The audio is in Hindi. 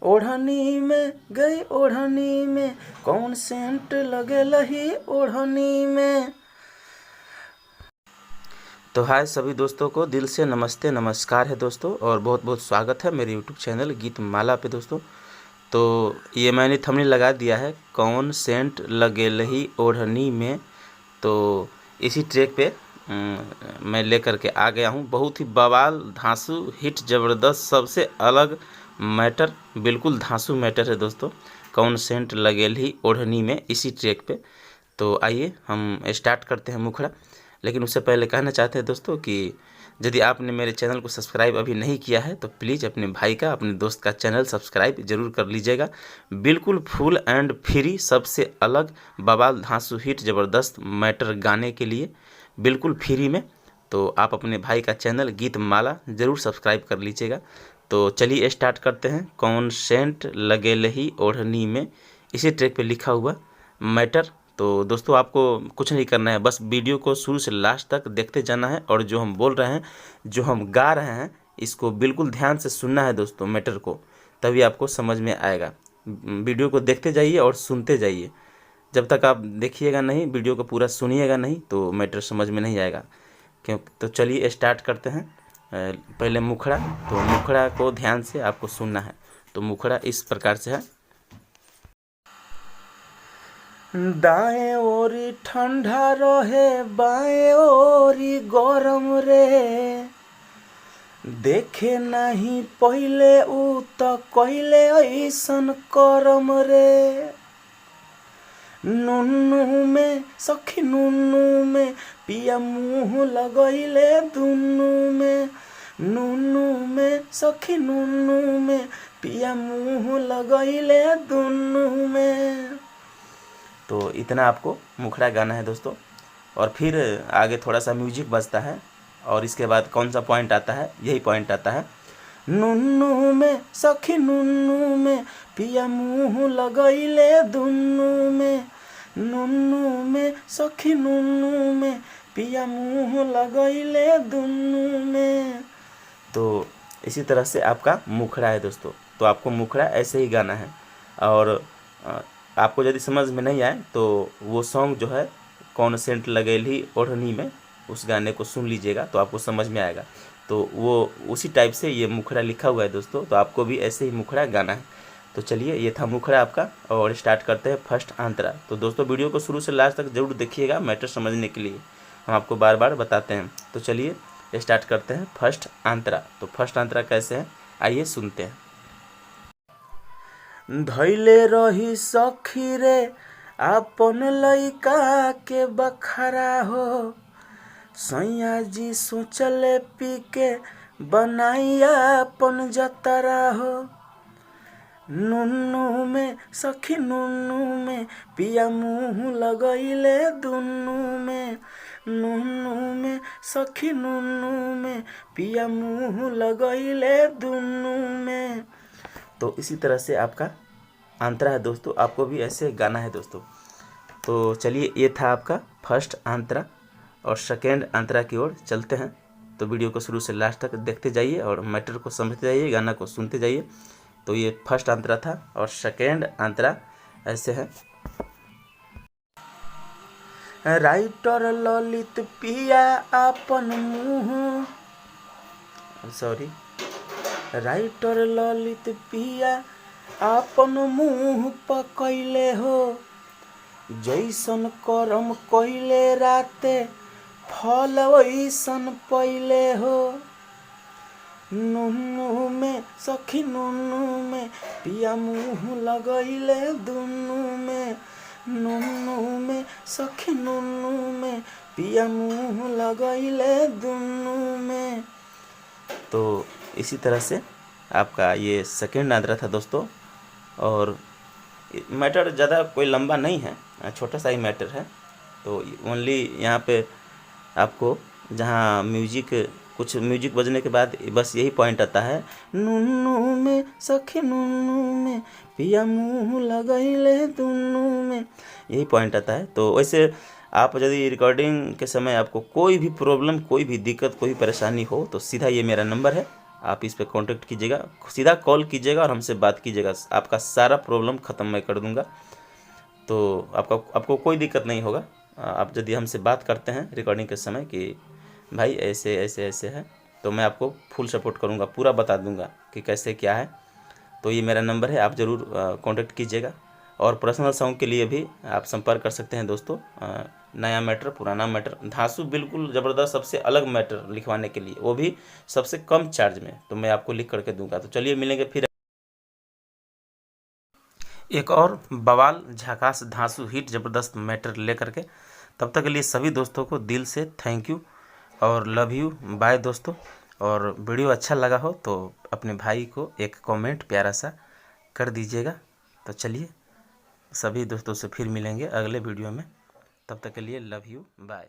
ओढ़नी में गई ओढ़नी में कौन सेंट लगलही ओढ़नी में। तो हाय सभी दोस्तों को दिल से नमस्ते नमस्कार है दोस्तों, और बहुत बहुत स्वागत है मेरे यूट्यूब चैनल गीत माला पे दोस्तों। तो ये मैंने थंबनेल लगा दिया है कौन सेंट लगलही ओढ़नी में। तो इसी ट्रैक पे मैं लेकर के आ गया हूँ। बहुत ही बवाल धांसू हिट ज़बरदस्त सबसे अलग मैटर, बिल्कुल धांसू मैटर है दोस्तों, कौन सेंट लगलही ओढ़नी में, इसी ट्रैक पे। तो आइए हम स्टार्ट करते हैं मुखड़ा। लेकिन उससे पहले कहना चाहते हैं दोस्तों कि यदि आपने मेरे चैनल को सब्सक्राइब अभी नहीं किया है तो प्लीज़ अपने भाई का, अपने दोस्त का चैनल सब्सक्राइब जरूर कर लीजिएगा। बिल्कुल फुल एंड फ्री सबसे अलग बवाल धांसू हिट ज़बरदस्त मैटर गाने के लिए बिल्कुल फ्री में। तो आप अपने भाई का चैनल गीत माला ज़रूर सब्सक्राइब कर लीजिएगा। तो चलिए स्टार्ट करते हैं कौन सेंट लगलही ओढ़नी में, इसी ट्रैक पे लिखा हुआ मैटर। तो दोस्तों आपको कुछ नहीं करना है, बस वीडियो को शुरू से लास्ट तक देखते जाना है, और जो हम बोल रहे हैं, जो हम गा रहे हैं, इसको बिल्कुल ध्यान से सुनना है दोस्तों मैटर को, तभी आपको समझ में आएगा। वीडियो को देखते जाइए और सुनते जाइए। जब तक आप देखिएगा नहीं, वीडियो को पूरा सुनिएगा नहीं, तो मैटर समझ में नहीं आएगा। क्यों? तो चलिए स्टार्ट करते हैं। पहले मुखड़ा, तो मुखड़ा को ध्यान से आपको सुनना है। तो मुखड़ा इस प्रकार से है। दाएं ओरी ठंडा रहे बाएं ओरी गरम रे, देखे नहीं पहिले उ तो कहिले ऐसन करम रे। नुन्नू में सखी नुन्नू में पिया मुँह लगैले दुन्नू में, नुन्नू में सखी नुन्नू में पिया मुँह लगैले दुन्नू में। तो इतना आपको मुखड़ा गाना है दोस्तों। और फिर आगे थोड़ा सा म्यूजिक बजता है, और इसके बाद कौन सा पॉइंट आता है, यही पॉइंट आता है। नुन्नू में सखी नुन्नू में पिया मुँह लगैले दुन्नू में, नुन्नू में सखी नुन्नू में पिया मुँह लगैले दुन्नू में। तो इसी तरह से आपका मुखड़ा है दोस्तों। तो आपको मुखड़ा ऐसे ही गाना है। और आपको यदि समझ में नहीं आए तो वो सॉन्ग जो है कौन सेंट लगलही ओढ़नी में, उस गाने को सुन लीजिएगा तो आपको समझ में आएगा। तो वो उसी टाइप से ये मुखड़ा लिखा हुआ है दोस्तों। तो आपको भी ऐसे ही मुखड़ा गाना है। तो चलिए ये था मुखड़ा आपका, और स्टार्ट करते हैं फर्स्ट आंतरा। तो दोस्तों वीडियो को शुरू से लास्ट तक जरूर देखिएगा मैटर समझने के लिए, हम आपको बार बार बताते हैं। तो चलिए स्टार्ट करते हैं फर्स्ट आंतरा। तो फर्स्ट आंतरा कैसे है, आइए सुनते हैं। धैले रही सखी रे आपन लइका के बखरा हो, सैया जी सोचले पी के बनाइया अपन जतरा हो। नुन्नू में सखी नुन्नू में पिया मुँह लगैले दुन्नू में, नुन्नू में सखी नुन्नू में पिया मुँह लगैले दुन्नू में। तो इसी तरह से आपका आंतरा है दोस्तों, आपको भी ऐसे गाना है दोस्तों। तो चलिए ये था आपका फर्स्ट आंतरा, और सेकेंड आंतरा की ओर चलते हैं। तो वीडियो को शुरू से लास्ट तक देखते जाइए और मैटर को समझते जाइए, गाना को सुनते जाइए। तो ये फर्स्ट आंतरा था, और सेकेंड आंतरा ऐसे है। राइटर ललित पिया आपन मुँह, सॉरी, राइटर ललित पिया आपन मुँह पकैले हो, जैसन करम कइले राते फल वैसन पहिले हो। नुन्नू में सखी नुन्नू में पिया मुँह लगैले दुन्नू में, नुन्नू में सखी नुन्नू में पिया मुँह लगैले दुन्नू में। तो इसी तरह से आपका ये सेकेंड आंतरा था दोस्तों। और मैटर ज़्यादा कोई लंबा नहीं है, छोटा सा ही मैटर है। तो ओनली यहाँ पे आपको जहाँ म्यूजिक, कुछ म्यूजिक बजने के बाद बस यही पॉइंट आता है, नुन्नू में सखी नुन्नू में पिया मुँह लगैले दुन्नू में, यही पॉइंट आता है। तो वैसे आप यदि रिकॉर्डिंग के समय आपको कोई भी प्रॉब्लम, कोई भी दिक्कत, कोई परेशानी हो तो सीधा ये मेरा नंबर है, आप इस पर कांटेक्ट कीजिएगा, सीधा कॉल कीजिएगा और हमसे बात कीजिएगा। आपका सारा प्रॉब्लम ख़त्म मैं कर दूंगा। तो आपको कोई दिक्कत नहीं होगा। आप यदि हमसे बात करते हैं रिकॉर्डिंग के समय कि भाई ऐसे ऐसे ऐसे है, तो मैं आपको फुल सपोर्ट करूंगा, पूरा बता दूंगा कि कैसे क्या है। तो ये मेरा नंबर है, आप ज़रूर कांटेक्ट कीजिएगा। और पर्सनल सॉन्ग के लिए भी आप संपर्क कर सकते हैं दोस्तों। नया मैटर, पुराना मैटर, धांसू बिल्कुल ज़बरदस्त सबसे अलग मैटर लिखवाने के लिए, वो भी सबसे कम चार्ज में, तो मैं आपको लिख करके दूंगा। तो चलिए मिलेंगे फिर एक और बवाल झकास धांसू हिट ज़बरदस्त मैटर लेकर के। तब तक के लिए सभी दोस्तों को दिल से थैंक यू और लव यू, बाय दोस्तों। और वीडियो अच्छा लगा हो तो अपने भाई को एक कमेंट प्यारा सा कर दीजिएगा। तो चलिए सभी दोस्तों से फिर मिलेंगे अगले वीडियो में। तब तक के लिए लव यू, बाय।